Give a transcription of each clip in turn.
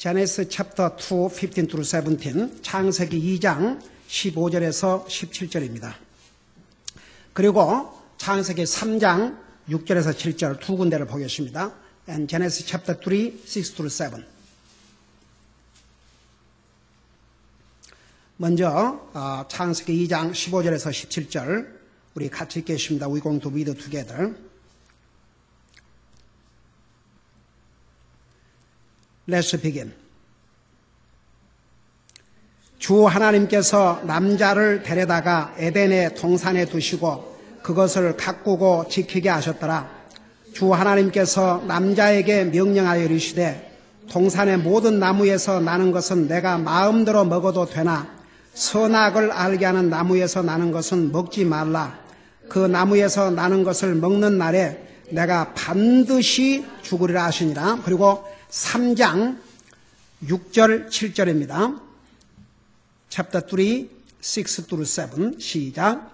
Genesis chapter 2, 15 through 17, 창세기 2장 15절에서 17절입니다. 그리고 창세기 3장 6절에서 7절 두 군데를 보겠습니다. And Genesis chapter 3, 6 through 7. 먼저 창세기 2장 15절에서 17절 우리 같이 읽겠습니다. We're going to read together. Let's begin. 주 하나님께서 남자를 데려다가 에덴의 동산에 두시고 그것을 가꾸고 지키게 하셨더라. 주 하나님께서 남자에게 명령하여 이르시되 동산의 모든 나무에서 나는 것은 내가 마음대로 먹어도 되나 선악을 알게 하는 나무에서 나는 것은 먹지 말라. 그 나무에서 나는 것을 먹는 날에 내가 반드시 죽으리라 하시니라. 그리고 3장 6절 7절입니다. Chapter 3, 6 through 7 시작.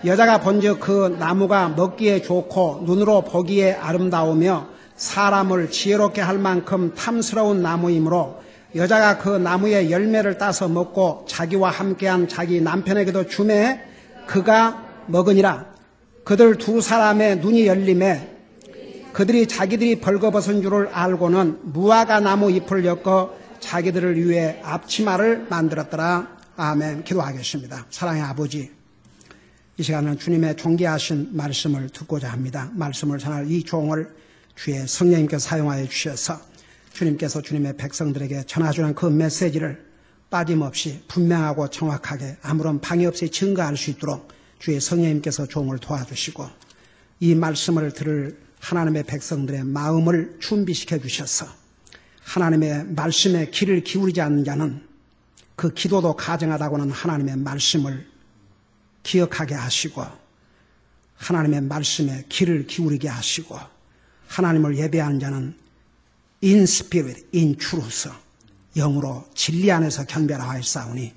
여자가 본즉 그 나무가 먹기에 좋고 눈으로 보기에 아름다우며 사람을 지혜롭게 할 만큼 탐스러운 나무이므로 여자가 그 나무의 열매를 따서 먹고 자기와 함께한 자기 남편에게도 주매 그가 먹으니라. 그들 두 사람의 눈이 열림에 그들이 자기들이 벌거벗은 줄을 알고는 무화과 나무 잎을 엮어 자기들을 위해 앞치마를 만들었더라. 아멘. 기도하겠습니다. 사랑의 아버지, 이 시간은 주님의 존귀하신 말씀을 듣고자 합니다. 말씀을 전할 이 종을 주의 성령님께서 사용하여 주셔서 주님께서 주님의 백성들에게 전해주는 그 메시지를 빠짐없이 분명하고 정확하게 아무런 방해 없이 증거할 수 있도록 주의 성령님께서 종을 도와주시고 이 말씀을 들을 하나님의 백성들의 마음을 준비시켜 주셔서 하나님의 말씀에 귀를 기울이지 않는 자는 그 기도도 가증하다고는 하나님의 말씀을 기억하게 하시고 하나님의 말씀에 귀를 기울이게 하시고 하나님을 예배하는 자는 in spirit, in truth, 영으로 진리 안에서 경배하였사오니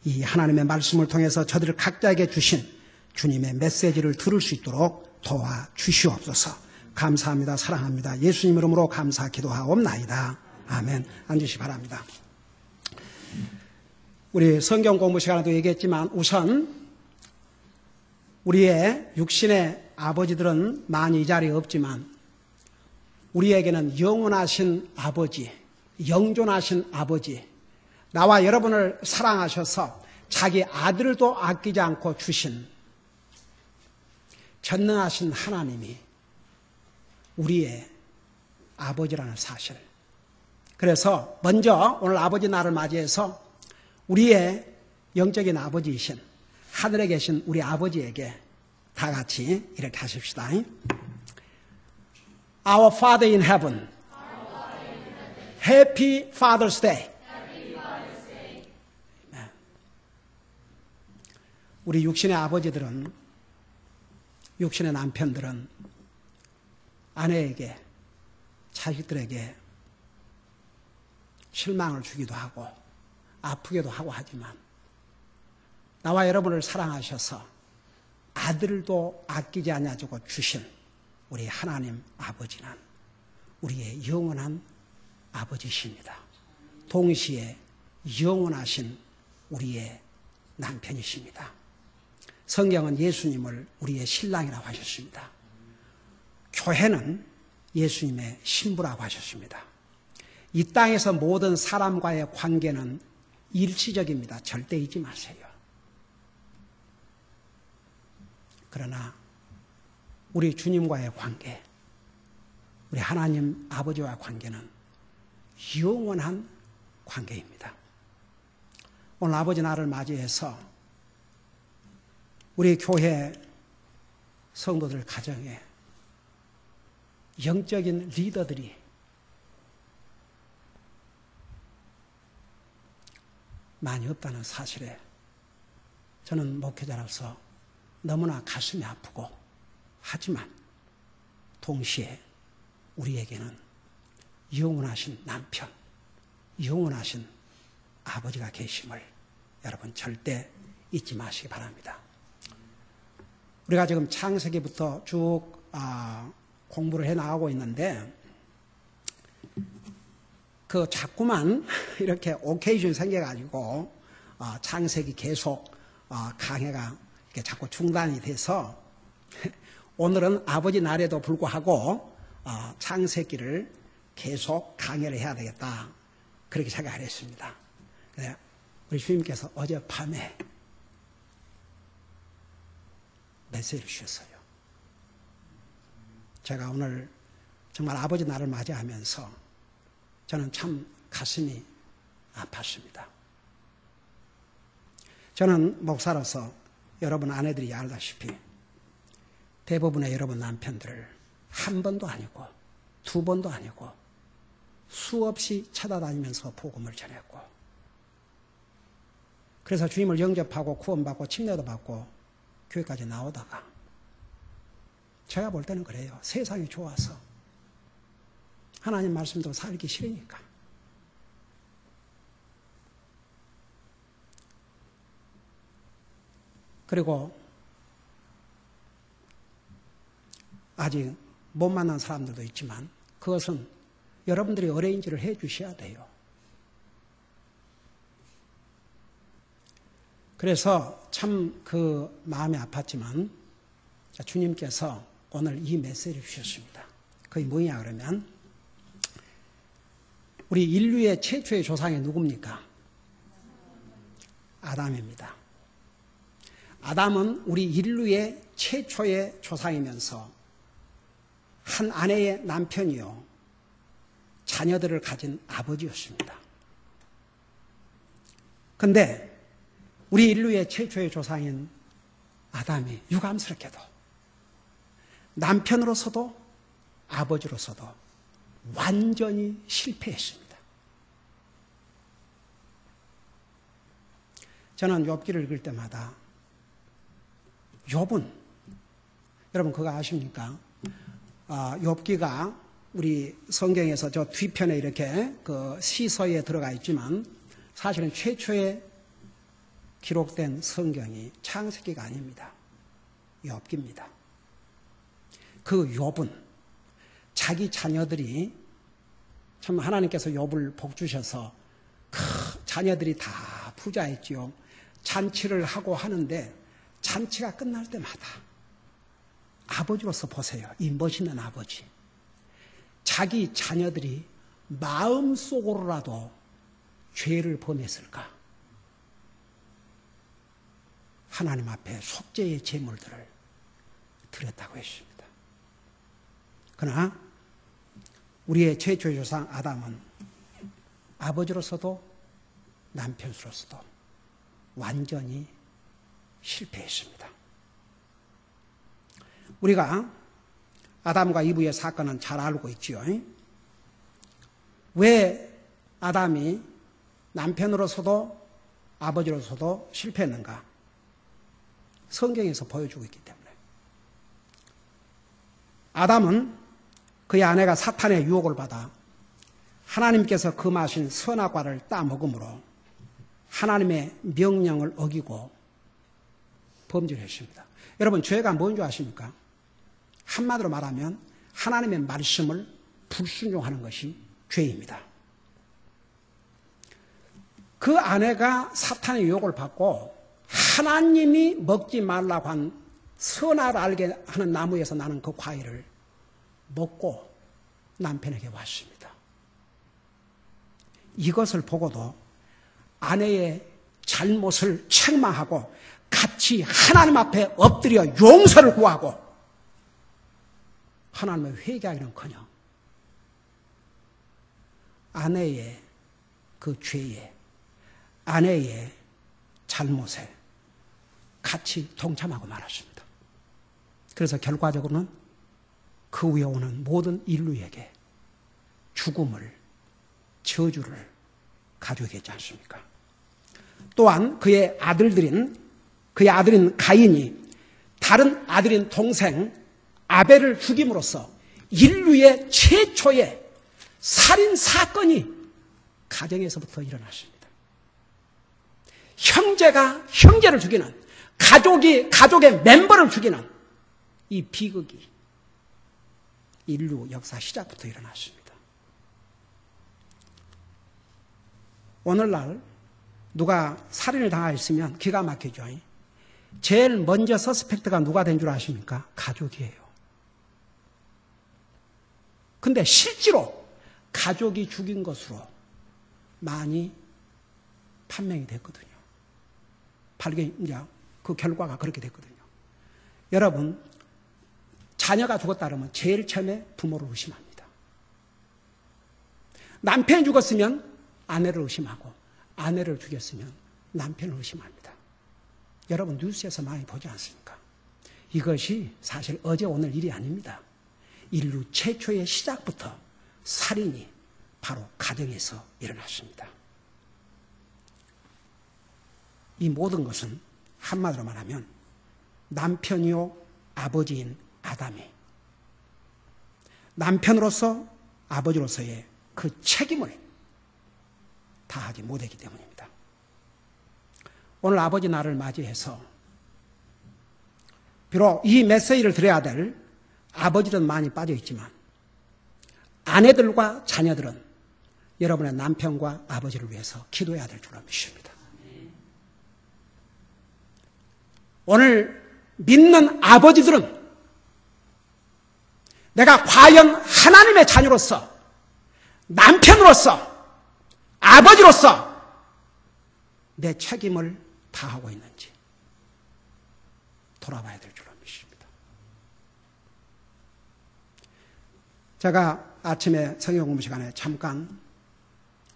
이 하나님의 말씀을 통해서 저들 각자에게 주신 주님의 메시지를 들을 수 있도록 도와주시옵소서. 감사합니다. 사랑합니다. 예수님 이름으로 감사 기도하옵나이다. 아멘. 앉으시 바랍니다. 우리 성경 공부 시간에도 얘기했지만 우선 우리의 육신의 아버지들은 많이 이 자리에 없지만 우리에게는 영원하신 아버지, 영존하신 아버지, 나와 여러분을 사랑하셔서 자기 아들도 아끼지 않고 주신 전능하신 하나님이 우리의 아버지라는 사실. 그래서 먼저 오늘 아버지 날을 맞이해서 우리의 영적인 아버지이신 하늘에 계신 우리 아버지에게 다 같이 이렇게 하십시다. Our Father in heaven, Happy Father's Day. 우리 육신의 아버지들은, 육신의 남편들은 아내에게, 자식들에게 실망을 주기도 하고 아프기도 하고 하지만 나와 여러분을 사랑하셔서 아들도 아끼지 않아주고 주신 우리 하나님 아버지는 우리의 영원한 아버지십니다. 동시에 영원하신 우리의 남편이십니다. 성경은 예수님을 우리의 신랑이라고 하셨습니다. 교회는 예수님의 신부라고 하셨습니다. 이 땅에서 모든 사람과의 관계는 일시적입니다. 절대 잊지 마세요. 그러나 우리 주님과의 관계, 우리 하나님 아버지와의 관계는 영원한 관계입니다. 오늘 아버지 날을 맞이해서 우리 교회 성도들 가정에 영적인 리더들이 많이 없다는 사실에 저는 목회자로서 너무나 가슴이 아프고 하지만 동시에 우리에게는 영원하신 남편, 영원하신 아버지가 계심을 여러분 절대 잊지 마시기 바랍니다. 우리가 지금 창세기부터 쭉 공부를 해나가고 있는데 그 자꾸만 이렇게 오케이션 생겨가지고 창세기 계속 강해가 이렇게 자꾸 중단이 돼서 오늘은 아버지 날에도 불구하고 창세기를 계속 강해를 해야 되겠다. 그렇게 생각을 했습니다. 우리 주님께서 어젯밤에 메시지를 주셨어요. 제가 오늘 정말 아버지 날을 맞이하면서 저는 참 가슴이 아팠습니다. 저는 목사로서 여러분 아내들이 알다시피 대부분의 여러분 남편들을 한 번도 아니고 두 번도 아니고 수없이 찾아다니면서 복음을 전했고, 그래서 주님을 영접하고 구원받고 침례도 받고 교회까지 나오다가 제가 볼 때는 그래요. 세상이 좋아서 하나님 말씀도 살기 싫으니까. 그리고 아직 못 만난 사람들도 있지만 그것은 여러분들이 어레인지를 해 주셔야 돼요. 그래서 참 그 마음이 아팠지만 주님께서 오늘 이 메시지를 주셨습니다. 그게 뭐냐 그러면 우리 인류의 최초의 조상이 누굽니까? 아담입니다. 아담은 우리 인류의 최초의 조상이면서 한 아내의 남편이요 자녀들을 가진 아버지였습니다. 그런데 우리 인류의 최초의 조상인 아담이 유감스럽게도 남편으로서도 아버지로서도 완전히 실패했습니다. 저는 욥기를 읽을 때마다 욥은 여러분 그거 아십니까? 욥기가 우리 성경에서 저 뒤편에 이렇게 그 시서에 들어가 있지만 사실은 최초의 기록된 성경이 창세기가 아닙니다. 욥기입니다. 그 욥은 자기 자녀들이 참 하나님께서 욥을 복 주셔서 자녀들이 다 부자했지요. 잔치를 하고 하는데 잔치가 끝날 때마다 아버지로서 보세요. 이 멋있는 아버지. 자기 자녀들이 마음속으로라도 죄를 범했을까? 하나님 앞에 속죄의 제물들을 드렸다고 했습니다. 그러나 우리의 최초의 조상 아담은 아버지로서도 남편으로서도 완전히 실패했습니다. 우리가 아담과 이브의 사건은 잘 알고 있지요. 왜 아담이 남편으로서도 아버지로서도 실패했는가? 성경에서 보여주고 있기 때문에. 아담은 그의 아내가 사탄의 유혹을 받아 하나님께서 금하신 선악과를 따먹음으로 하나님의 명령을 어기고 범죄를 했습니다. 여러분 죄가 뭔지 아십니까? 한마디로 말하면 하나님의 말씀을 불순종하는 것이 죄입니다. 그 아내가 사탄의 유혹을 받고 하나님이 먹지 말라고 한 선악을 알게 하는 나무에서 나는 그 과일을 먹고 남편에게 왔습니다. 이것을 보고도 아내의 잘못을 책망하고 같이 하나님 앞에 엎드려 용서를 구하고 하나님을 회개하기는커녕 아내의 그 죄에 아내의 잘못에 같이 동참하고 말았습니다. 그래서 결과적으로는 그 위에 오는 모든 인류에게 죽음을, 저주를 가져오게 했지 않습니까? 또한 그의 아들인 가인이 다른 아들인 동생 아벨을 죽임으로써 인류의 최초의 살인 사건이 가정에서부터 일어났습니다. 형제가 형제를 죽이는, 가족이 가족의 멤버를 죽이는 이 비극이 인류 역사 시작부터 일어났습니다. 오늘날 누가 살인을 당하였으면 기가 막히죠. 제일 먼저 서스펙트가 누가 된 줄 아십니까? 가족이에요. 근데 실제로 가족이 죽인 것으로 많이 판명이 됐거든요. 이제 그 결과가 그렇게 됐거든요. 여러분, 자녀가 죽었다 그러면 제일 처음에 부모를 의심합니다. 남편이 죽었으면 아내를 의심하고, 아내를 죽였으면 남편을 의심합니다. 여러분, 뉴스에서 많이 보지 않습니까? 이것이 사실 어제 오늘 일이 아닙니다. 인류 최초의 시작부터 살인이 바로 가정에서 일어났습니다. 이 모든 것은 한마디로 말하면 남편이요 아버지인 아담이 남편으로서 아버지로서의 그 책임을 다하지 못했기 때문입니다. 오늘 아버지 날을 맞이해서 비록 이 메시지를 드려야 될 아버지들은 많이 빠져있지만 아내들과 자녀들은 여러분의 남편과 아버지를 위해서 기도해야 될 줄로 믿습니다. 오늘 믿는 아버지들은 내가 과연 하나님의 자녀로서 남편으로서 아버지로서 내 책임을 다하고 있는지 돌아봐야 될 줄로 믿습니다. 제가 아침에 성경 공부 시간에 잠깐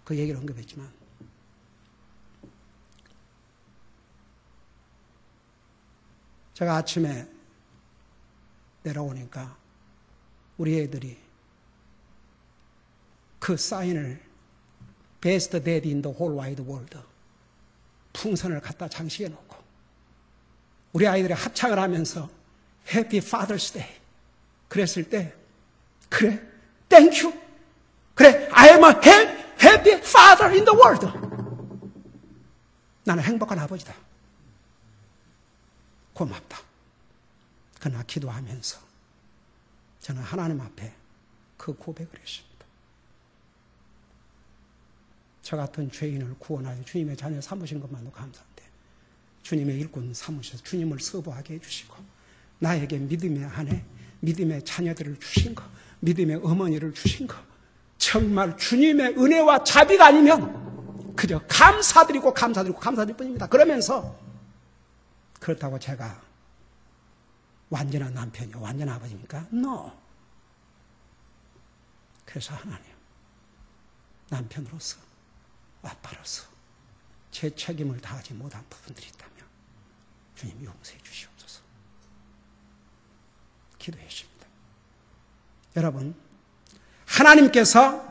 그 얘기를 언급했지만 제가 아침에 내려오니까 우리 애들이 그 사인을 Best Dad in the Whole Wide World 풍선을 갖다 장식해 놓고 우리 아이들이 합창을 하면서 Happy Father's Day 그랬을 때 그래, Thank you. 그래, I am a happy father in the world. 나는 행복한 아버지다. 고맙다. 그러나 기도하면서 저는 하나님 앞에 그 고백을 했습니다. 저 같은 죄인을 구원하여 주님의 자녀 삼으신 것만도 감사한데 주님의 일꾼 삼으셔서 주님을 서부하게 해주시고 나에게 믿음의 아내, 믿음의 자녀들을 주신 것, 믿음의 어머니를 주신 것 정말 주님의 은혜와 자비가 아니면 그저 감사드리고 감사드릴 뿐입니다. 그러면서 그렇다고 제가 완전한 남편이요 완전한 아버지입니까? No. 그래서 하나님 남편으로서 아빠로서 제 책임을 다하지 못한 부분들이 있다면 주님 용서해 주시옵소서. 기도했습니다. 여러분, 하나님께서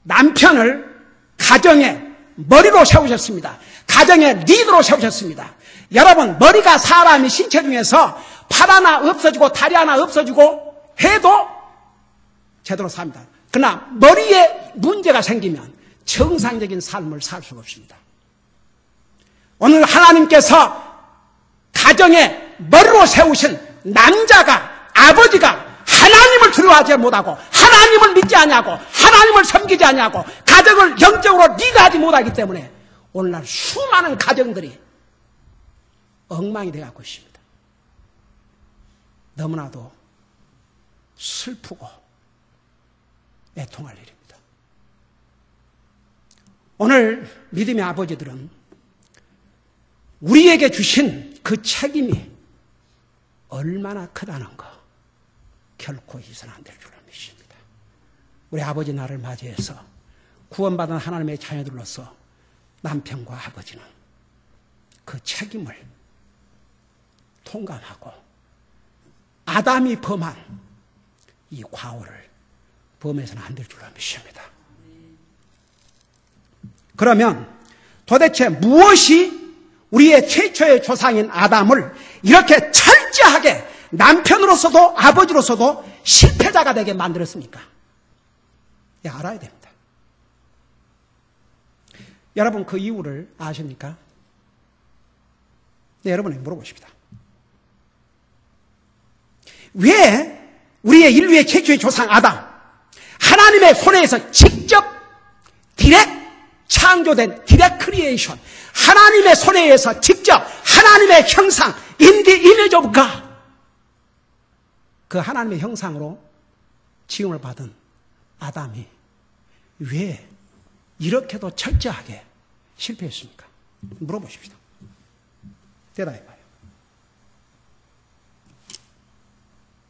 남편을 가정의 머리로 세우셨습니다. 가정의 리더로 세우셨습니다. 여러분, 머리가 사람이 신체 중에서 팔 하나 없어지고 다리 하나 없어지고 해도 제대로 삽니다. 그러나 머리에 문제가 생기면 정상적인 삶을 살 수가 없습니다. 오늘 하나님께서 가정의 머리로 세우신 남자가, 아버지가 하나님을 두려워하지 못하고 하나님을 믿지 아니하고 하나님을 섬기지 아니하고 가정을 영적으로 리드하지 못하기 때문에 오늘날 수많은 가정들이 엉망이 되어가고 있습니다. 너무나도 슬프고 애통할 일입니다. 오늘 믿음의 아버지들은 우리에게 주신 그 책임이 얼마나 크다는 거 결코 잊어서는 안 될 줄로 믿습니다. 우리 아버지 날을 맞이해서 구원받은 하나님의 자녀들로서 남편과 아버지는 그 책임을 통감하고 아담이 범한 이 과오를 범해서는 안 될 줄로 믿습니다. 그러면 도대체 무엇이 우리의 최초의 조상인 아담을 이렇게 철저하게 남편으로서도 아버지로서도 실패자가 되게 만들었습니까? 알아야 됩니다. 여러분 그 이유를 아십니까? 네, 여러분에게 물어보십시다. 왜 우리의 인류의 최초의 조상 아담 하나님의 손에서 직접 디렉 창조된 디렉트 크리에이션, 하나님의 손에 의해서 직접 하나님의 형상, in the image of God, 그 하나님의 형상으로 지음을 받은 아담이 왜 이렇게도 철저하게 실패했습니까? 물어보십시다. 대답해봐요.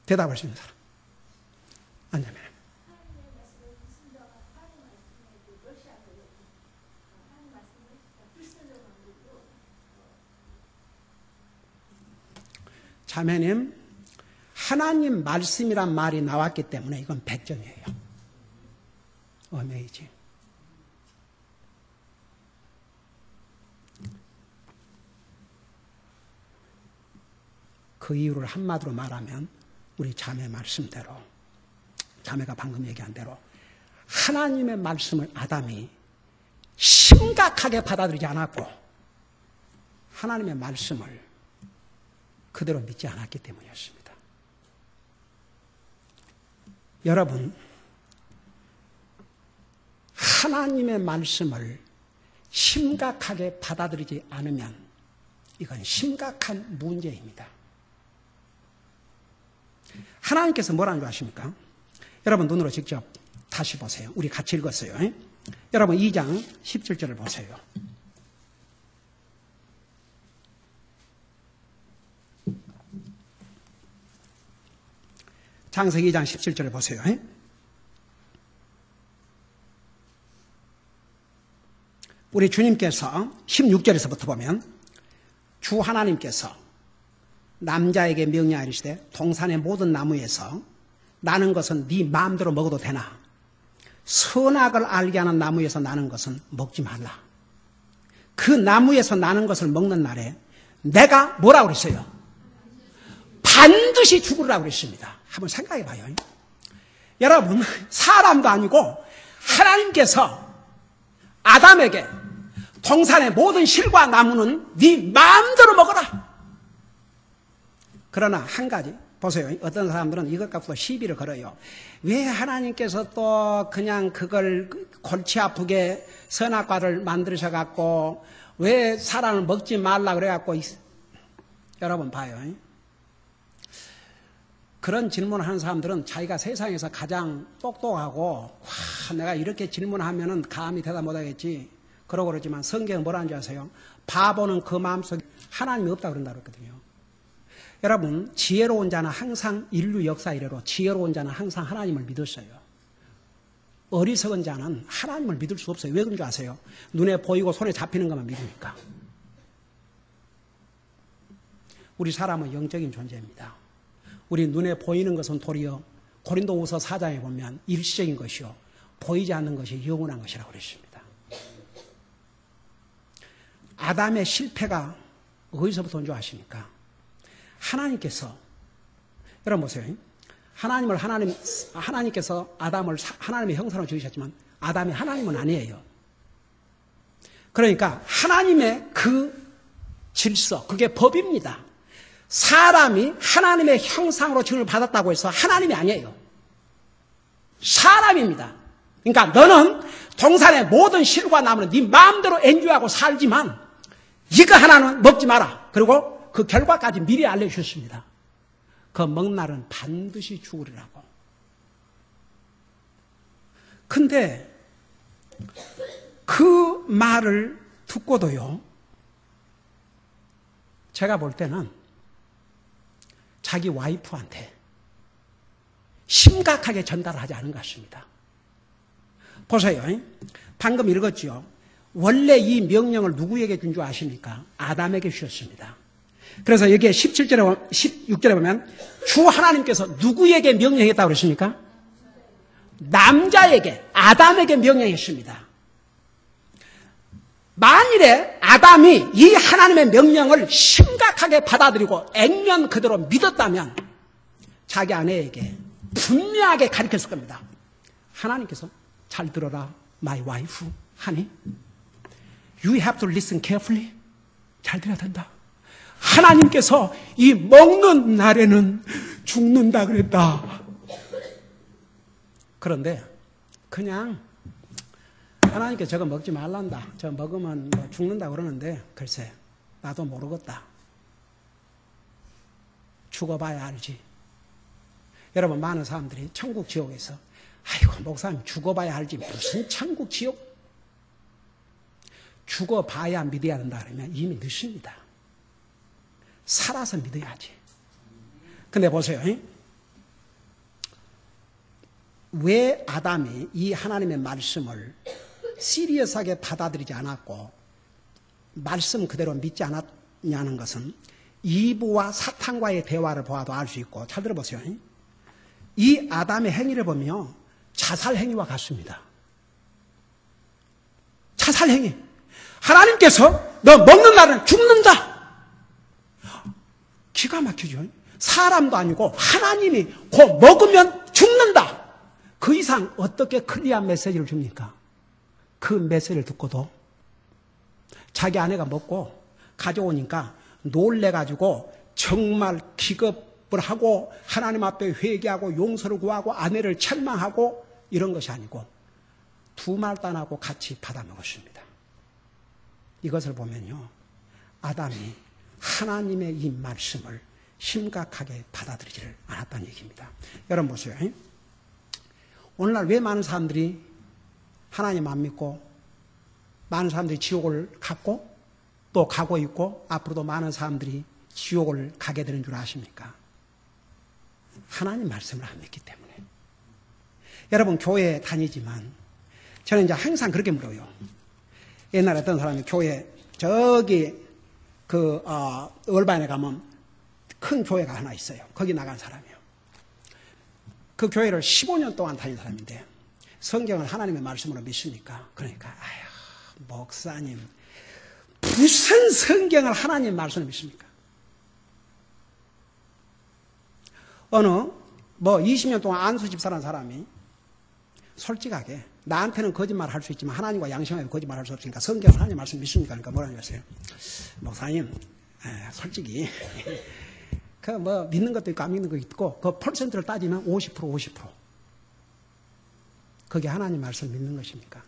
대답할 수 있는 사람. 아니면 자매님, 하나님 말씀이란 말이 나왔기 때문에 이건 100점이에요. 어메이징. 그 이유를 한마디로 말하면 우리 자매 말씀대로, 자매가 방금 얘기한 대로 하나님의 말씀을 아담이 심각하게 받아들이지 않았고 하나님의 말씀을 그대로 믿지 않았기 때문이었습니다. 여러분, 하나님의 말씀을 심각하게 받아들이지 않으면 이건 심각한 문제입니다. 하나님께서 뭐라는 줄 아십니까? 여러분 눈으로 직접 다시 보세요. 우리 같이 읽었어요. 여러분 2장 17절을 보세요. 창세기 2장 17절을 보세요. 우리 주님께서 16절에서부터 보면 주 하나님께서 남자에게 명령하시되 동산의 모든 나무에서 나는 것은 네 마음대로 먹어도 되나 선악을 알게 하는 나무에서 나는 것은 먹지 말라. 그 나무에서 나는 것을 먹는 날에 내가 뭐라고 그랬어요? 반드시 죽으라고 그랬습니다. 한번 생각해 봐요. 여러분, 사람도 아니고 하나님께서 아담에게 동산의 모든 실과 나무는 네 마음대로 먹어라. 그러나 한 가지 보세요. 어떤 사람들은 이것 갖고 시비를 걸어요. 왜 하나님께서 또 그냥 그걸 골치 아프게 선악과를 만드셔갖고 왜 사람을 먹지 말라 그래갖고. 여러분 봐요. 그런 질문을 하는 사람들은 자기가 세상에서 가장 똑똑하고 내가 이렇게 질문하면은 감히 대답 못하겠지 그러고 그러지만 성경은 뭐라는 줄 아세요? 바보는 그 마음속에 하나님이 없다고 그런다고 그랬거든요. 여러분, 지혜로운 자는 항상 인류 역사 이래로 지혜로운 자는 항상 하나님을 믿었어요. 어리석은 자는 하나님을 믿을 수 없어요. 왜 그런 줄 아세요? 눈에 보이고 손에 잡히는 것만 믿으니까. 우리 사람은 영적인 존재입니다. 우리 눈에 보이는 것은 도리어 고린도후서 4장에 보면 일시적인 것이요 보이지 않는 것이 영원한 것이라고 그랬습니다. 아담의 실패가 어디서부터 온 줄 아십니까? 하나님께서, 여러분 보세요. 하나님께서 아담을 하나님의 형상으로 지으셨지만 아담이 하나님은 아니에요. 그러니까 하나님의 그 질서, 그게 법입니다. 사람이 하나님의 형상으로 지음을 받았다고 해서 하나님이 아니에요. 사람입니다. 그러니까 너는 동산의 모든 실과 나무는 네 마음대로 엔조하고 살지만 이거 하나는 먹지 마라. 그리고 그 결과까지 미리 알려주셨습니다. 그 먹는 날은 반드시 죽으리라고. 근데 그 말을 듣고도요, 제가 볼 때는 자기 와이프한테 심각하게 전달을 하지 않은 것 같습니다. 보세요. 방금 읽었죠. 원래 이 명령을 누구에게 준 줄 아십니까? 아담에게 주셨습니다. 그래서 여기에 17절에, 16절에 보면 주 하나님께서 누구에게 명령했다고 그랬습니까? 남자에게, 아담에게 명령했습니다. 만일에 아담이 이 하나님의 명령을 심각하게 받아들이고 액면 그대로 믿었다면 자기 아내에게 분명하게 가르쳤을 겁니다. 하나님께서 잘 들어라, my wife, honey. You have to listen carefully. 잘 들어야 된다. 하나님께서 이 먹는 날에는 죽는다 그랬다. 그런데 그냥 하나님께 저거 먹지 말란다. 저 먹으면 뭐 죽는다 그러는데 글쎄 나도 모르겠다. 죽어봐야 알지. 여러분 많은 사람들이 천국 지옥에서 아이고 목사님 죽어봐야 알지 무슨 천국 지옥. 죽어봐야 믿어야 한다 그러면 이미 늦습니다. 살아서 믿어야지. 근데 보세요. 왜 아담이 이 하나님의 말씀을 시리어스하게 받아들이지 않았고 말씀 그대로 믿지 않았냐는 것은 이브와 사탄과의 대화를 보아도 알 수 있고, 잘 들어보세요. 이 아담의 행위를 보면 자살 행위와 같습니다. 자살 행위. 하나님께서 너 먹는 날은 죽는다. 기가 막히죠. 사람도 아니고 하나님이 곧 먹으면 죽는다. 그 이상 어떻게 클리어한 메시지를 줍니까? 그 메시지를 듣고도 자기 아내가 먹고 가져오니까 놀래가지고 정말 기겁을 하고 하나님 앞에 회개하고 용서를 구하고 아내를 책망하고 이런 것이 아니고 두 말단하고 같이 받아 먹었습니다. 이것을 보면요, 아담이 하나님의 이 말씀을 심각하게 받아들이지를 않았다는 얘기입니다. 여러분 보세요. 오늘날 왜 많은 사람들이 하나님 안 믿고 많은 사람들이 지옥을 갔고 또 가고 있고 앞으로도 많은 사람들이 지옥을 가게 되는 줄 아십니까? 하나님 말씀을 안 믿기 때문에. 여러분 교회에 다니지만 저는 이제 항상 그렇게 물어요. 옛날에 어떤 사람이 교회 저기 얼반에 가면 큰 교회가 하나 있어요. 거기 나간 사람이에요. 그 교회를 15년 동안 다닌 사람인데 성경을 하나님의 말씀으로 믿습니까? 그러니까 아휴 목사님 무슨 성경을 하나님 말씀으로 믿습니까? 어느 20년 동안 안수 집사라는 사람이 솔직하게 나한테는 거짓말 할 수 있지만 하나님과 양심하게 거짓말 할 수 없으니까 성경 하나님 말씀 믿습니까? 그러니까 뭐라고 했어요? 목사님 솔직히 믿는 것도 있고 안 믿는 것도 있고 그 퍼센트를 따지면 50%. 그게 하나님 말씀 믿는 것입니까?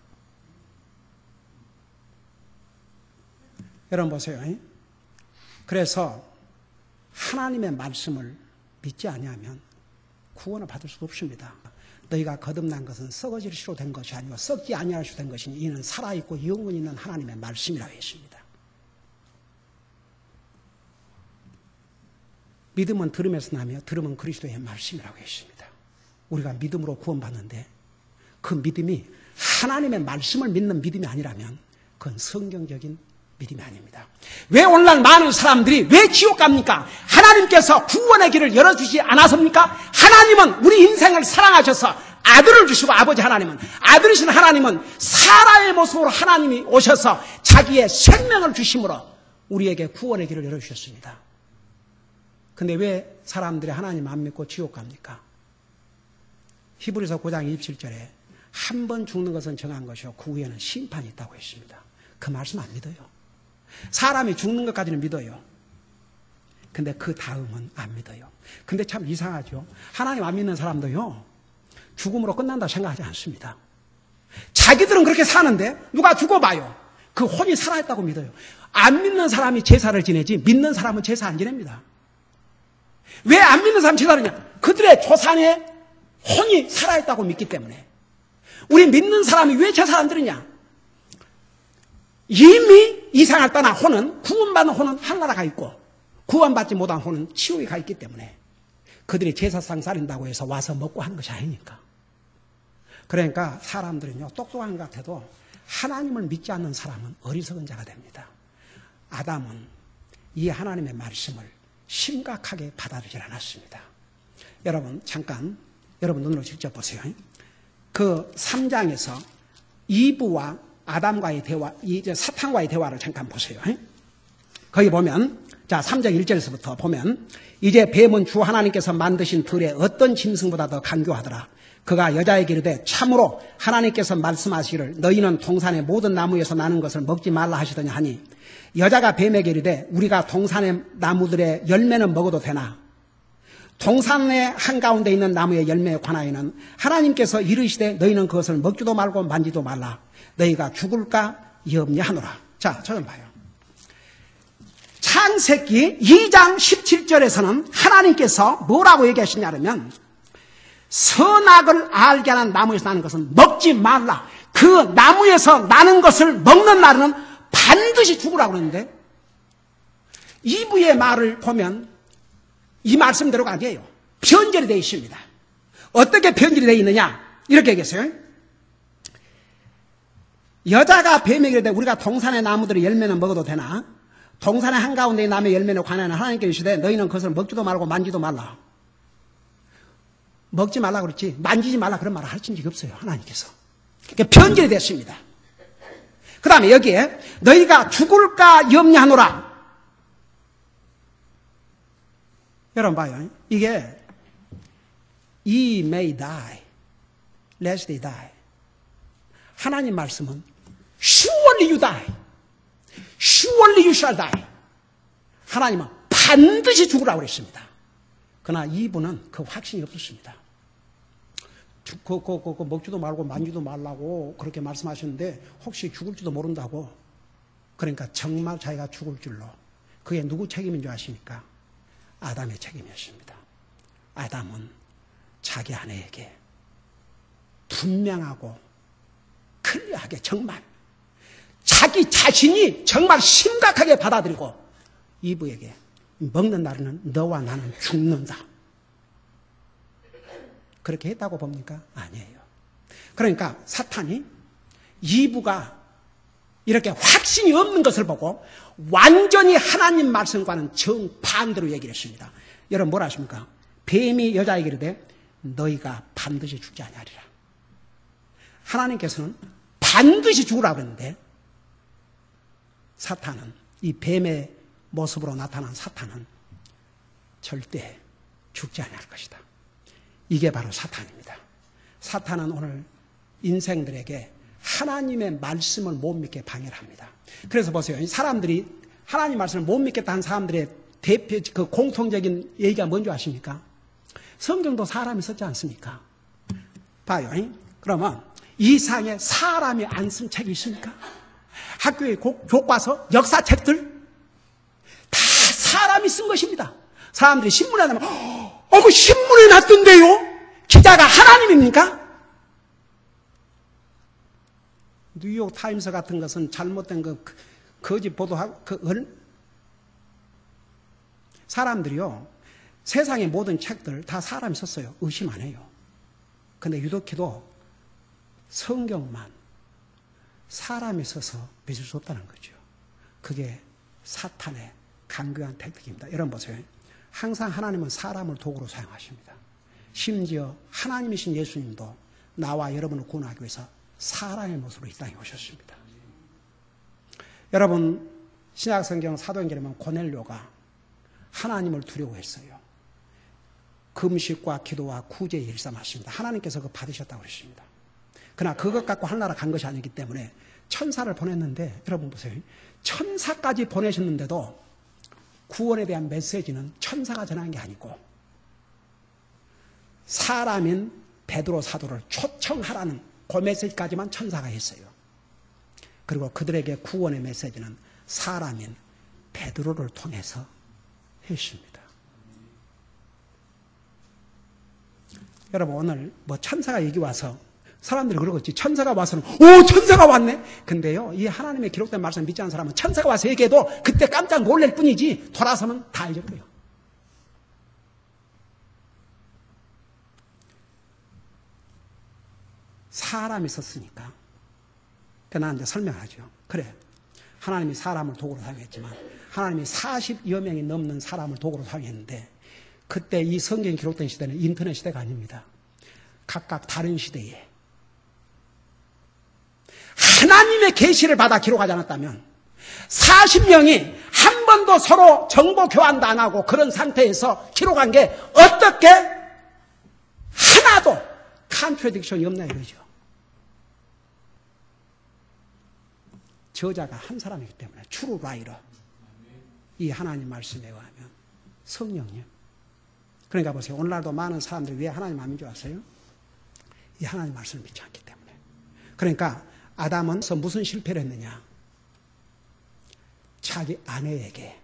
여러분 보세요. 그래서 하나님의 말씀을 믿지 아니하면 구원을 받을 수 없습니다. 너희가 거듭난 것은 썩어질 수로 된 것이 아니고 썩지 아니할 수 된 것이니 이는 살아있고 영원히 있는 하나님의 말씀이라고 했습니다. 믿음은 들음에서 나며 들음은 그리스도의 말씀이라고 했습니다. 우리가 믿음으로 구원받는데 그 믿음이 하나님의 말씀을 믿는 믿음이 아니라면 그건 성경적인 믿음이 아닙니다. 왜 오늘날 많은 사람들이 왜 지옥 갑니까? 하나님께서 구원의 길을 열어주지 않았습니까? 하나님은 우리 인생을 사랑하셔서 아들을 주시고 아버지 하나님은 아들이신 하나님은 사람의 모습으로 하나님이 오셔서 자기의 생명을 주심으로 우리에게 구원의 길을 열어주셨습니다. 근데 왜 사람들이 하나님 안 믿고 지옥 갑니까? 히브리서 9장 27절에 한 번 죽는 것은 정한 것이요 그 후에는 심판이 있다고 했습니다. 그 말씀 안 믿어요. 사람이 죽는 것까지는 믿어요. 근데 그 다음은 안 믿어요. 근데 참 이상하죠. 하나님 안 믿는 사람도요, 죽음으로 끝난다 생각하지 않습니다. 자기들은 그렇게 사는데 누가 죽어봐요. 그 혼이 살아있다고 믿어요. 안 믿는 사람이 제사를 지내지 믿는 사람은 제사 안 지냅니다. 왜 안 믿는 사람이 제사를 지내냐? 그들의 조상의 혼이 살아있다고 믿기 때문에. 우리 믿는 사람이 왜 제사 안 드리냐? 이미 이상을 떠나 혼은, 구원받는 혼은 하늘나라 가 있고 구원받지 못한 혼은 지옥에 가 있기 때문에 그들이 제사상 살인다고 해서 와서 먹고 하는 것이 아니니까. 그러니까 사람들은요, 똑똑한 것 같아도 하나님을 믿지 않는 사람은 어리석은 자가 됩니다. 아담은 이 하나님의 말씀을 심각하게 받아들이지 않았습니다. 여러분 잠깐 여러분 눈으로 직접 보세요. 그 3장에서 이브와 아담과의 대화, 이제 사탄과의 대화를 잠깐 보세요. 거기 보면, 자, 3장 1절에서부터 보면, 이제 뱀은 주 하나님께서 만드신 들의 어떤 짐승보다 더 간교하더라. 그가 여자에게 이르되 참으로 하나님께서 말씀하시기를 너희는 동산의 모든 나무에서 나는 것을 먹지 말라 하시더니 하니, 여자가 뱀에게 이르되 우리가 동산의 나무들의 열매는 먹어도 되나? 동산의 한가운데 있는 나무의 열매에 관하여는 하나님께서 이르시되 너희는 그것을 먹지도 말고 만지도 말라. 너희가 죽을까 염려하노라. 자, 저좀 봐요. 창세기 2장 17절에서는 하나님께서 뭐라고 얘기하시냐면 선악을 알게 하는 나무에서 나는 것은 먹지 말라. 그 나무에서 나는 것을 먹는 날은 반드시 죽으라고 그러는데 이브의 말을 보면 이 말씀대로가 아니에요. 변절이 되어 있습니다. 어떻게 변절이 되어 있느냐? 이렇게 얘기했어요. 여자가 뱀에게 이르되 우리가 동산의 나무들의 열매는 먹어도 되나? 동산의 한가운데 나무의 열매는 관하여는 하나님께 이르시되 너희는 그것을 먹지도 말고 만지도 말라. 먹지 말라 그랬지 만지지 말라 그런 말을 하신 적이 없어요. 하나님께서. 그러니까 변절이 됐습니다. 그 다음에 여기에 너희가 죽을까 염려하노라. 여러분 봐요. 이게 Ye may die, lest they die. 하나님 말씀은 Surely you die. Surely you shall die. 하나님은 반드시 죽으라고 그랬습니다. 그러나 이분은 그 확신이 없었습니다. 먹지도 말고 만지도 말라고 그렇게 말씀하셨는데 혹시 죽을지도 모른다고. 그러니까 정말 자기가 죽을 줄로. 그게 누구 책임인 줄 아십니까? 아담의 책임이었습니다. 아담은 자기 아내에게 분명하고 클리어하게 정말 자기 자신이 정말 심각하게 받아들이고 이브에게 먹는 날에는 너와 나는 죽는다. 그렇게 했다고 봅니까? 아니에요. 그러니까 사탄이 이브가 이렇게 확신이 없는 것을 보고 완전히 하나님 말씀과는 정반대로 얘기를 했습니다. 여러분 뭐라 하십니까? 뱀이 여자에게 이르되 너희가 반드시 죽지 아니하리라. 하나님께서는 반드시 죽으라고 했는데 사탄은 이 뱀의 모습으로 나타난 사탄은 절대 죽지 아니할 것이다. 이게 바로 사탄입니다. 사탄은 오늘 인생들에게 하나님의 말씀을 못 믿게 방해를 합니다. 그래서 보세요. 사람들이 하나님 말씀을 못 믿겠다는 사람들의 대표 그 공통적인 얘기가 뭔지 아십니까? 성경도 사람이 썼지 않습니까? 봐요. 그러면 이 상에 사람이 안 쓴 책이 있습니까? 학교의 교과서, 역사책들 다 사람이 쓴 것입니다. 사람들이 신문에 나면 그 신문에 났던데요? 기자가 하나님입니까? 뉴욕 타임스 같은 것은 잘못된 거짓 보도하고 사람들이요 세상의 모든 책들 다 사람이 썼어요. 의심 안 해요. 근데 유독히도 성경만 사람이 써서 믿을 수 없다는 거죠. 그게 사탄의 강교한 택틱입니다. 여러분 보세요. 항상 하나님은 사람을 도구로 사용하십니다. 심지어 하나님이신 예수님도 나와 여러분을 구원하기 위해서 사람의 모습으로 이 땅에 오셨습니다. 여러분 신약성경 사도행전에 보면 고넬료가 하나님을 두려워했어요. 금식과 기도와 구제에 일삼하십니다. 하나님께서 그거 받으셨다고 그러십니다. 그러나 그것 갖고 하늘나라 간 것이 아니기 때문에 천사를 보냈는데 여러분 보세요. 천사까지 보내셨는데도 구원에 대한 메시지는 천사가 전한 게 아니고 사람인 베드로 사도를 초청하라는 그 메시지까지만 천사가 했어요. 그리고 그들에게 구원의 메시지는 사람인 베드로를 통해서 했습니다. 여러분 오늘 뭐 천사가 여기 와서 사람들이 그러겠지. 천사가 와서는 천사가 왔네. 근데요 이 하나님의 기록된 말씀 믿지 않는 사람은 천사가 와서 얘기해도 그때 깜짝 놀랄 뿐이지 돌아서면 다 잊어버려요. 사람이 썼으니까. 그러니까 나는 이제 설명하죠. 그래. 하나님이 사람을 도구로 사용했지만 하나님이 40여 명이 넘는 사람을 도구로 사용했는데 그때 이 성경이 기록된 시대는 인터넷 시대가 아닙니다. 각각 다른 시대에 하나님의 계시를 받아 기록하지 않았다면 40명이 한 번도 서로 정보 교환도 안 하고 그런 상태에서 기록한 게 어떻게 하나도 컨트래딕션이 없나 이거죠. 저자가 한 사람이기 때문에 true writer. 이 하나님 말씀에 의하면 성령님 그러니까 보세요. 오늘날도 많은 사람들이 왜 하나님 안 믿는 줄 아세요? 이 하나님 말씀을 믿지 않기 때문에. 그러니까 아담은 무슨 실패를 했느냐? 자기 아내에게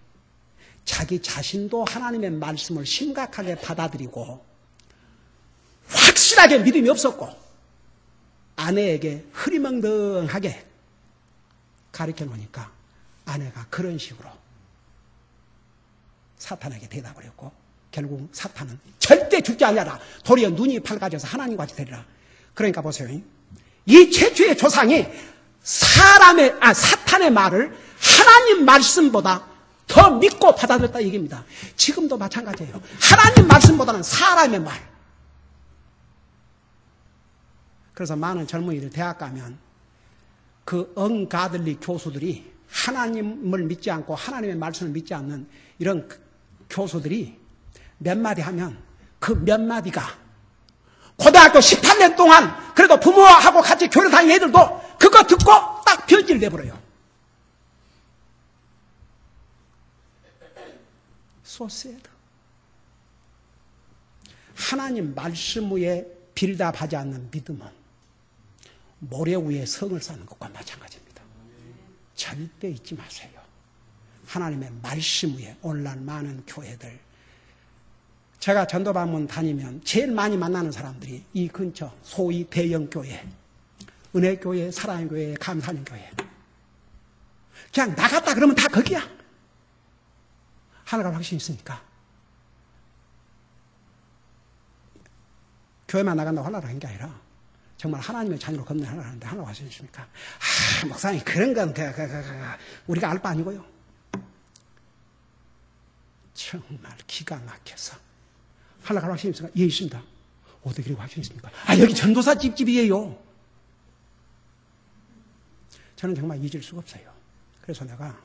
자기 자신도 하나님의 말씀을 심각하게 받아들이고 확실하게 믿음이 없었고 아내에게 흐리멍덩하게 가르쳐 놓으니까 아내가 그런 식으로 사탄에게 대답을 했고 결국 사탄은 절대 죽지 않냐라. 도리어 눈이 밝아져서 하나님과 같이 되리라. 그러니까 보세요. 이 최초의 조상이 사탄의 말을 하나님 말씀보다 더 믿고 받아들였다 얘기입니다. 지금도 마찬가지예요. 하나님 말씀보다는 사람의 말. 그래서 많은 젊은이들 대학 가면 그 언가들리 교수들이 하나님을 믿지 않고 하나님의 말씀을 믿지 않는 이런 교수들이 몇 마디 하면 그 몇 마디가 고등학교 18년 동안 그래도 부모하고 같이 교회 다니는 애들도 그거 듣고 딱 편지를 내버려요. So sad. 하나님 말씀 위에 빌답하지 않는 믿음은 모래 위에 성을 쌓는 것과 마찬가지입니다. 절대 잊지 마세요. 하나님의 말씀 위에 오늘날 많은 교회들, 제가 전도 방문 다니면 제일 많이 만나는 사람들이 이 근처 소위 대형교회, 은혜교회, 사랑교회, 감사님교회. 그냥 나갔다 그러면 다 거기야. 하나가 확신이 있으니까. 교회만 나간다고 하나가 한 게 아니라 정말 하나님의 자녀로 걷는 하나가 하는데 하나가 확신이 있습니까? 목사님 그런 건 우리가 알 바 아니고요. 정말 기가 막혀서 하나가 확신이 있습니까? 예, 있습니다. 어떻게 그렇게 확신이 있습니까? 여기 전도사 집집이에요. 저는 정말 잊을 수가 없어요. 그래서 내가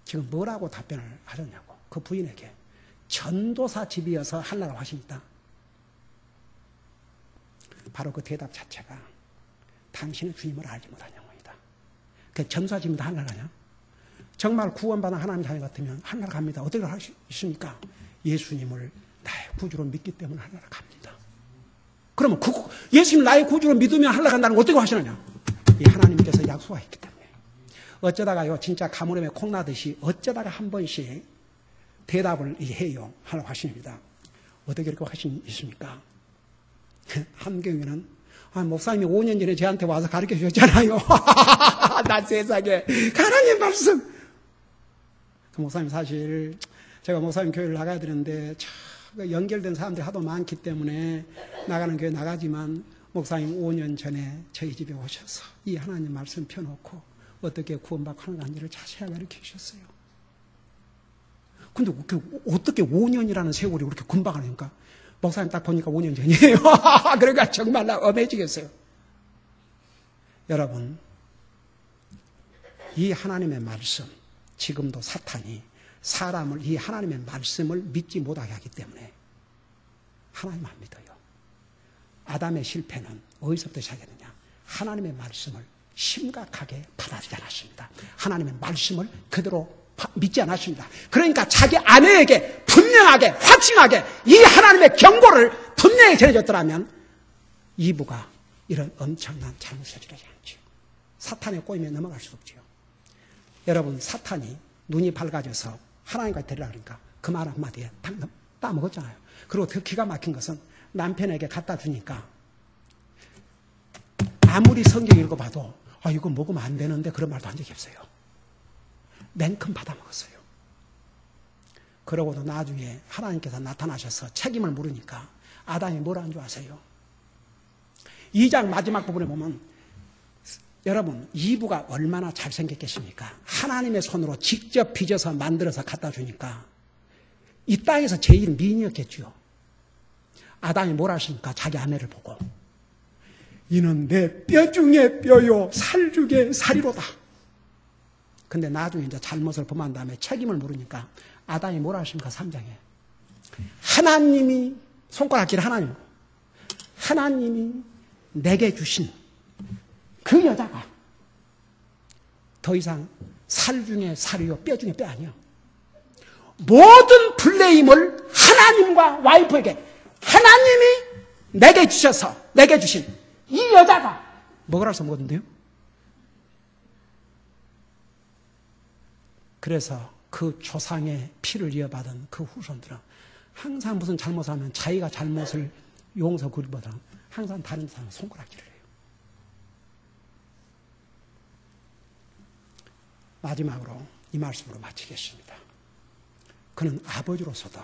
지금 뭐라고 답변을 하셨냐고. 그 부인에게 전도사 집이어서 하나가 확신이 있다. 바로 그 대답 자체가 당신은 주님을 알지 못한 영혼이다. 그 전도사 집인데 하나가 가냐? 정말 구원받은 하나님 자녀 같으면 하나가 갑니다. 어떻게 할 수 있습니까? 예수님을 나의 구주로 믿기 때문에 하나가 갑니다. 그러면 예수님 나의 구주로 믿으면 하나가 간다는 걸 어떻게 하시느냐? 이 하나님께서 약속하셨기 때문에. 어쩌다가요, 진짜 가물음에 콩나듯이 어쩌다가 한 번씩 대답을 해요. 하나가 하십니다. 어떻게 그렇게 하신 있습니까? 함경이는 목사님이 5년 전에 저한테 와서 가르쳐 주셨잖아요. 나 세상에 하나님 말씀. 그 목사님 사실 제가 목사님 교회를 나가야 되는데 연결된 사람들이 하도 많기 때문에 나가는 교회 나가지만 목사님 5년 전에 저희 집에 오셔서 이 하나님 말씀 펴놓고 어떻게 구원받고 하는 건지를 자세하게 가르쳐 주셨어요. 근데 어떻게 5년이라는 세월이 그렇게 금방 하니까 목사님 딱 보니까 5년 전이에요. 그러니까 정말 나 엄해지겠어요. 여러분, 이 하나님의 말씀, 지금도 사탄이 사람을 이 하나님의 말씀을 믿지 못하게 하기 때문에 하나님 안 믿어요. 아담의 실패는 어디서부터 시작했느냐? 하나님의 말씀을 심각하게 받아들이지 않았습니다. 하나님의 말씀을 그대로 믿지 않았습니다. 그러니까 자기 아내에게 분명하게 확신하게 이 하나님의 경고를 분명히 전해줬더라면 이브가 이런 엄청난 잘못을 저지르지 않죠. 사탄의 꼬임에 넘어갈 수 없죠. 여러분, 사탄이 눈이 밝아져서 하나님과 되리라 그러니까 그 말 한마디에 따먹었잖아요. 그리고 더 기가 막힌 것은 남편에게 갖다 주니까 아무리 성경 읽어봐도 이거 먹으면 안 되는데 그런 말도 한 적이 없어요. 맨큼 받아먹었어요. 그러고도 나중에 하나님께서 나타나셔서 책임을 물으니까 아담이 뭐라는 줄 아세요? 2장 마지막 부분에 보면 여러분 이브가 얼마나 잘생겼겠습니까? 하나님의 손으로 직접 빚어서 만들어서 갖다 주니까 이 땅에서 제일 미인이었겠죠. 아담이 뭐라 하십니까? 자기 아내를 보고 이는 내 뼈 중에 뼈요 살 중에 살이로다. 근데 나중에 이제 잘못을 범한 다음에 책임을 물으니까 아담이 뭐라 하십니까? 3장에 하나님이 손가락질 하나님이 내게 주신 그 여자가 더 이상 살 중에 살이요 뼈 중에 뼈 아니야. 모든 블레임을 하나님과 와이프에게 하나님이 내게 주신 이 여자가 먹으라서 먹었는데요. 그래서 그 조상의 피를 이어받은 그 후손들은 항상 무슨 잘못을 하면 자기가 잘못을 용서 구리보다는 항상 다른 사람을 손가락질을 해요. 마지막으로 이 말씀으로 마치겠습니다. 그는 아버지로서도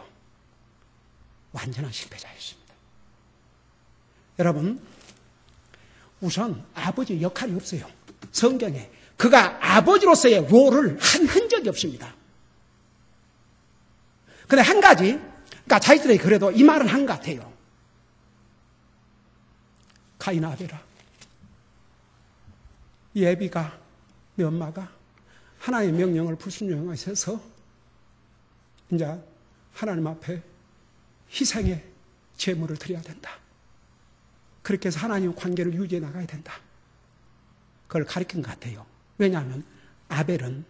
완전한 실패자였습니다. 여러분, 우선 아버지 역할이 없어요. 성경에 그가 아버지로서의 롤을 한 흔적이 없습니다. 근데 한 가지, 그러니까 자기들이 그래도 이 말은 한 것 같아요. 가인 아벨아, 이 애비가, 내 엄마가 하나님의 명령을 불순종하게 해서 이제 하나님 앞에 희생의 제물을 드려야 된다. 그렇게 해서 하나님의 관계를 유지해 나가야 된다. 그걸 가르친 것 같아요. 왜냐하면 아벨은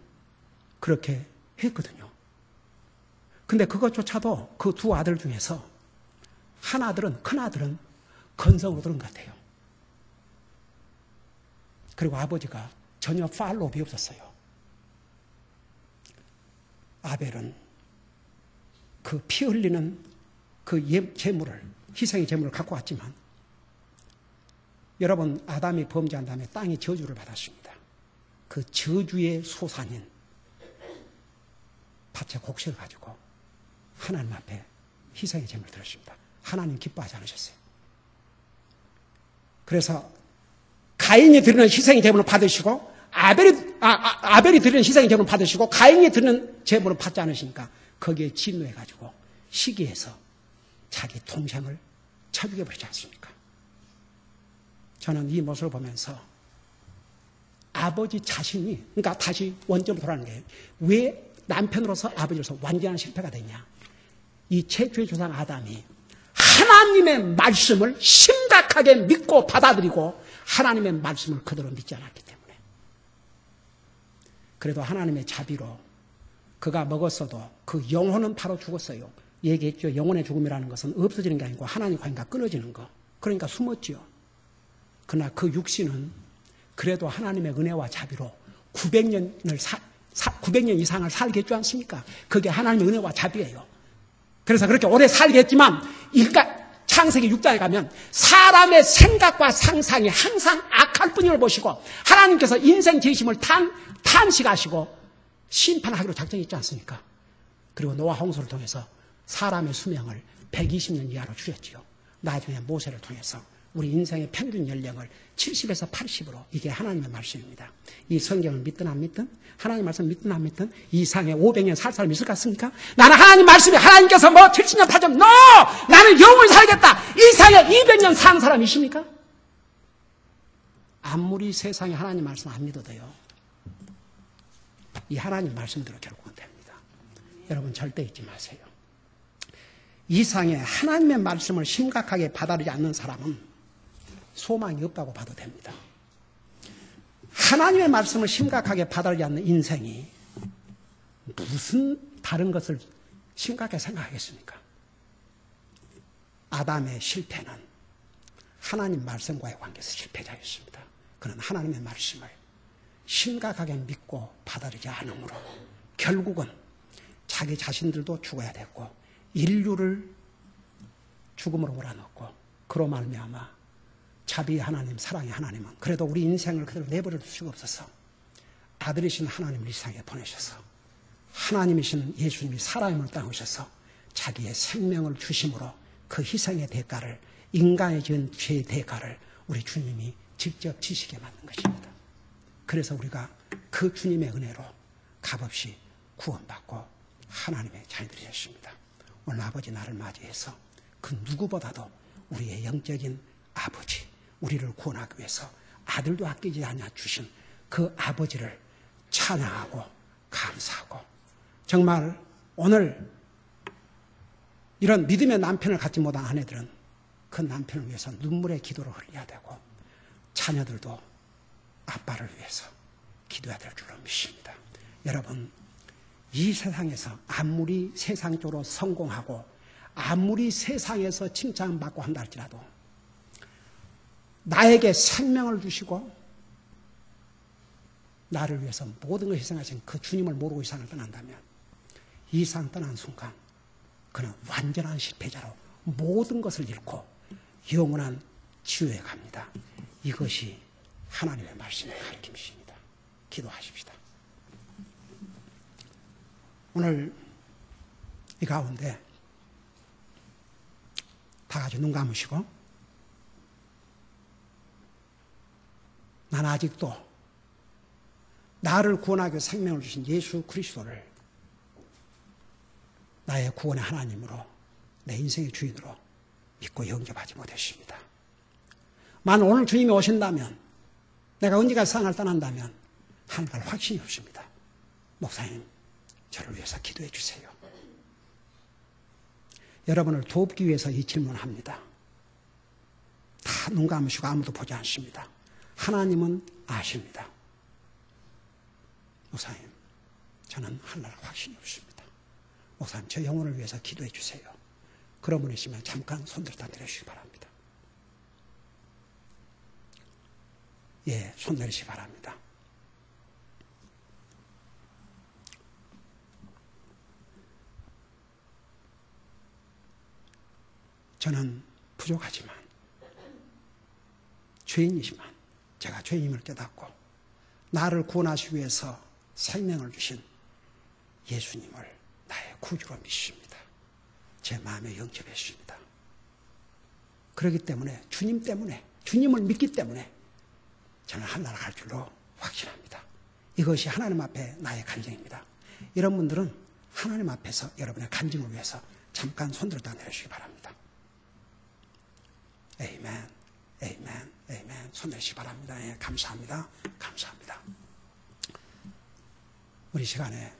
그렇게 했거든요. 근데 그것조차도 그 두 아들 중에서 큰 아들은 건성으로 들은 것 같아요. 그리고 아버지가 전혀 팔로업이 없었어요. 아벨은 그 피 흘리는 그 제물을, 희생의 제물을 갖고 왔지만 여러분, 아담이 범죄한 다음에 땅이 저주를 받았습니다. 그 저주의 소산인 밭의 곡식을 가지고 하나님 앞에 희생의 제물을 드렸습니다. 하나님 기뻐하지 않으셨어요. 그래서 가인이 드리는 희생의 제물을 받으시고 아벨이 드리는 희생의 제물을 받으시고 가인이 드리는 제물을 받지 않으시니까 거기에 진노해가지고 시기해서 자기 동생을 쳐 죽여버리지 않습니까? 저는 이 모습을 보면서 아버지 자신이, 그러니까 다시 원점으로 돌아가는 게 왜 남편으로서 아버지로서 완전한 실패가 되냐. 이 최초의 조상 아담이 하나님의 말씀을 심각하게 믿고 받아들이고 하나님의 말씀을 그대로 믿지 않았기 때문에. 그래도 하나님의 자비로 그가 먹었어도 그 영혼은 바로 죽었어요. 얘기했죠. 영혼의 죽음이라는 것은 없어지는 게 아니고 하나님 관계가 끊어지는 거. 그러니까 숨었죠. 그러나 그 육신은 그래도 하나님의 은혜와 자비로 900년 이상을 살게 했지 않습니까? 그게 하나님의 은혜와 자비예요. 그래서 그렇게 오래 살게 했지만 창세기 6장에 가면 사람의 생각과 상상이 항상 악할 뿐임을 보시고 하나님께서 인생 재심을 탄식하시고 심판하기로 작정했지 않습니까? 그리고 노아 홍수를 통해서 사람의 수명을 120년 이하로 줄였지요. 나중에 모세를 통해서 우리 인생의 평균 연령을 70에서 80으로, 이게 하나님의 말씀입니다. 이 성경을 믿든 안 믿든, 하나님 말씀 믿든 안 믿든 이 세상에 500년 살 사람이 있을 것 같습니까? 나는 하나님 말씀이 하나님께서 70년 80년 NO! 나는 영원히 살겠다. 이 세상에 200년 사는 사람이 있습니까? 아무리 세상에 하나님 말씀 안 믿어도요, 이 하나님 말씀대로 결국은 됩니다. 여러분 절대 잊지 마세요. 이 세상에 하나님의 말씀을 심각하게 받아들이지 않는 사람은 소망이 없다고 봐도 됩니다. 하나님의 말씀을 심각하게 받아들이지 않는 인생이 무슨 다른 것을 심각하게 생각하겠습니까? 아담의 실패는 하나님 말씀과의 관계에서 실패자였습니다. 그는 하나님의 말씀을 심각하게 믿고 받아들이지 않으므로 결국은 자기 자신들도 죽어야 됐고 인류를 죽음으로 몰아넣고 그로 말미암아 자비의 하나님, 사랑의 하나님은 그래도 우리 인생을 그대로 내버려 둘 수가 없어서 아들이신 하나님을 이 세상에 보내셔서 하나님이신 예수님이 사람을 땅에 오셔서 자기의 생명을 주심으로 그 희생의 대가를, 인간의 지은 죄의 대가를 우리 주님이 직접 지시게 만든 것입니다. 그래서 우리가 그 주님의 은혜로 값없이 구원받고 하나님의 자녀들이 되었습니다. 오늘 아버지 날을 맞이해서 그 누구보다도 우리의 영적인 아버지, 우리를 구원하기 위해서 아들도 아끼지 않아 주신 그 아버지를 찬양하고 감사하고, 정말 오늘 이런 믿음의 남편을 갖지 못한 아내들은 그 남편을 위해서 눈물의 기도를 흘려야 되고 자녀들도 아빠를 위해서 기도해야 될 줄로 믿습니다. 여러분, 이 세상에서 아무리 세상적으로 성공하고 아무리 세상에서 칭찬받고 한다 할지라도 나에게 생명을 주시고 나를 위해서 모든 것을 희생하신 그 주님을 모르고 이 세상을 떠난다면 이 세상 떠난 순간 그는 완전한 실패자로 모든 것을 잃고 영원한 지옥에 갑니다. 이것이 하나님의 말씀의 가르침이십니다. 기도하십시다. 오늘 이 가운데 다 같이 눈 감으시고 난 아직도 나를 구원하기 위해 생명을 주신 예수 그리스도를 나의 구원의 하나님으로 내 인생의 주인으로 믿고 영접하지 못했습니다. 만약 오늘 주님이 오신다면 내가 언제까지 세상을 떠난다면 하늘 갈 확신이 없습니다. 목사님 저를 위해서 기도해 주세요. 여러분을 돕기 위해서 이 질문을 합니다. 다 눈 감으시고 아무도 보지 않습니다. 하나님은 아십니다. 목사님 저는 하늘 갈 확신이 없습니다. 목사님 저 영혼을 위해서 기도해 주세요. 그런 분이시면 잠깐 손들다 내려주시기 바랍니다. 예, 손 내리시기 바랍니다. 저는 부족하지만 죄인이지만 제가 죄인임을 깨닫고 나를 구원하시기 위해서 생명을 주신 예수님을 나의 구주로 믿습니다. 제 마음에 영접했습니다. 그렇기 때문에 주님 때문에 주님을 믿기 때문에 저는 하늘나라 갈 줄로 확신합니다. 이것이 하나님 앞에 나의 간증입니다. 이런 분들은 하나님 앞에서 여러분의 간증을 위해서 잠깐 손들다 내려주시기 바랍니다. 에이멘, 에이멘, 에이멘. 손 내시기 바랍니다. 예, 감사합니다. 감사합니다. 우리 시간에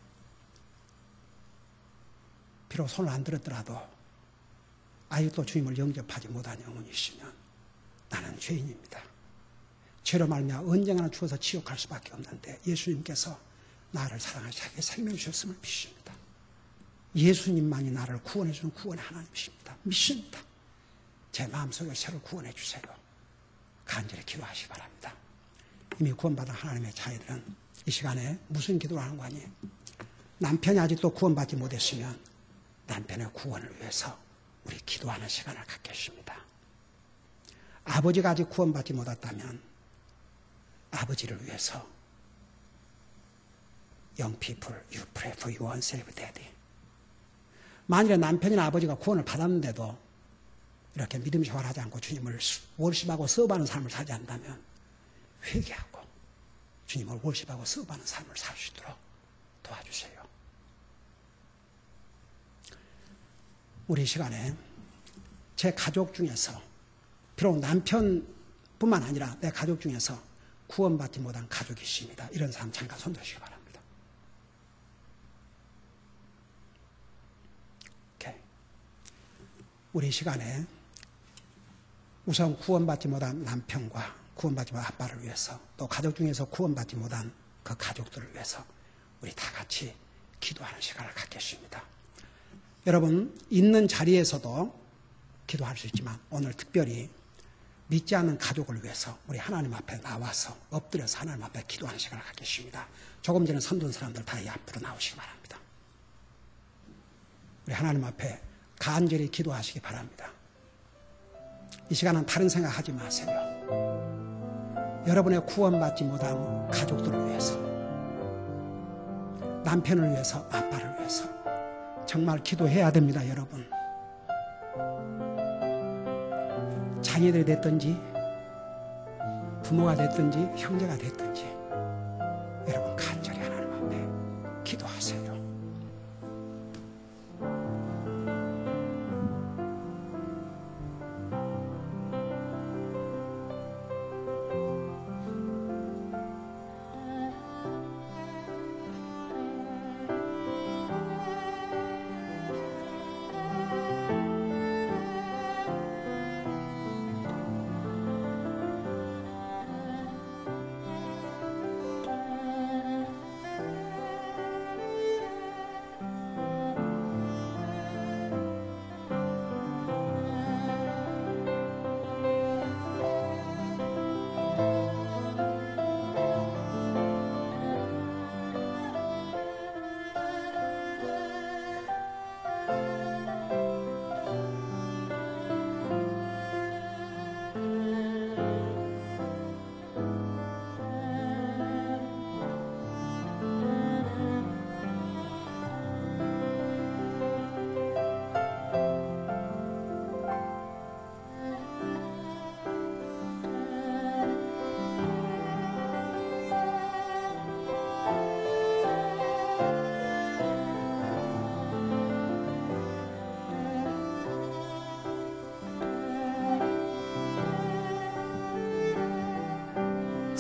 비록 손을 안 들었더라도 아직도 주님을 영접하지 못한 영혼이 있으면 나는 죄인입니다. 죄로 말미암아 언젠가는 죽어서 지옥 갈 수밖에 없는데 예수님께서 나를 사랑하시 자기의 생명을 주셨음을 믿습니다. 예수님만이 나를 구원해 주는 구원의 하나님이십니다. 믿습니다. 제 마음속에 새로 구원해 주세요. 간절히 기도하시기 바랍니다. 이미 구원받은 하나님의 자녀들은 이 시간에 무슨 기도를 하는 거 아니에요? 남편이 아직도 구원받지 못했으면 남편의 구원을 위해서 우리 기도하는 시간을 갖겠습니다. 아버지가 아직 구원받지 못했다면 아버지를 위해서 Young people, you pray for your unsaved daddy. 만일에 남편이나 아버지가 구원을 받았는데도 이렇게 믿음 생활을 하지 않고 주님을 월십하고 서브하는 삶을 살지 않는다면 회개하고 주님을 월십하고 서브하는 삶을 살 수 있도록 도와주세요. 우리 시간에 제 가족 중에서 비록 남편뿐만 아니라 내 가족 중에서 구원받지 못한 가족이 있습니다. 이런 사람 잠깐 손들으시기 바랍니다. 오케이. 우리 시간에 우선 구원받지 못한 남편과 구원받지 못한 아빠를 위해서 또 가족 중에서 구원받지 못한 그 가족들을 위해서 우리 다 같이 기도하는 시간을 갖겠습니다. 여러분 있는 자리에서도 기도할 수 있지만 오늘 특별히 믿지 않는 가족을 위해서 우리 하나님 앞에 나와서 엎드려서 하나님 앞에 기도하는 시간을 갖겠습니다. 조금 전에 선둔 사람들 다 이 앞으로 나오시기 바랍니다. 우리 하나님 앞에 간절히 기도하시기 바랍니다. 이 시간은 다른 생각하지 마세요. 여러분의 구원받지 못한 가족들을 위해서 남편을 위해서 아빠를 위해서 정말 기도해야 됩니다. 여러분 자녀들이 됐든지 부모가 됐든지 형제가 됐든지 여러분 간절히 하나님 앞에 기도하세요.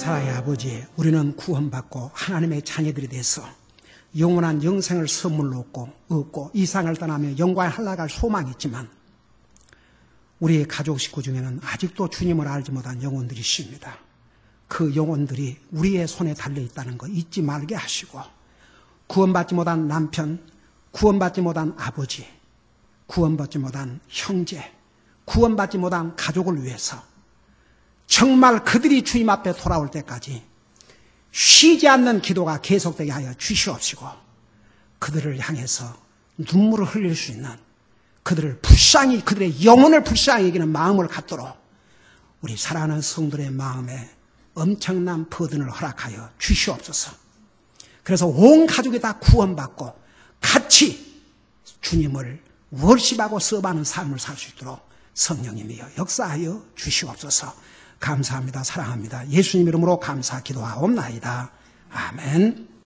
사랑의 아버지, 우리는 구원받고 하나님의 자녀들이 돼서 영원한 영생을 선물로 얻고 이 세상을 떠나며 영광에 흘러갈 소망이 있지만 우리의 가족 식구 중에는 아직도 주님을 알지 못한 영혼들이 있습니다. 그 영혼들이 우리의 손에 달려있다는 거 잊지 말게 하시고 구원받지 못한 남편, 구원받지 못한 아버지, 구원받지 못한 형제, 구원받지 못한 가족을 위해서 정말 그들이 주님 앞에 돌아올 때까지 쉬지 않는 기도가 계속되게 하여 주시옵시고 그들을 향해서 눈물을 흘릴 수 있는 그들을 불쌍히 그들의 영혼을 불쌍히 여기는 마음을 갖도록 우리 사랑하는 성도의 마음에 엄청난 버든을 허락하여 주시옵소서. 그래서 온 가족이 다 구원받고 같이 주님을 월십하고 서브하는 삶을 살 수 있도록 성령님이여 역사하여 주시옵소서. 감사합니다. 사랑합니다. 예수님 이름으로 감사 기도하옵나이다. 아멘.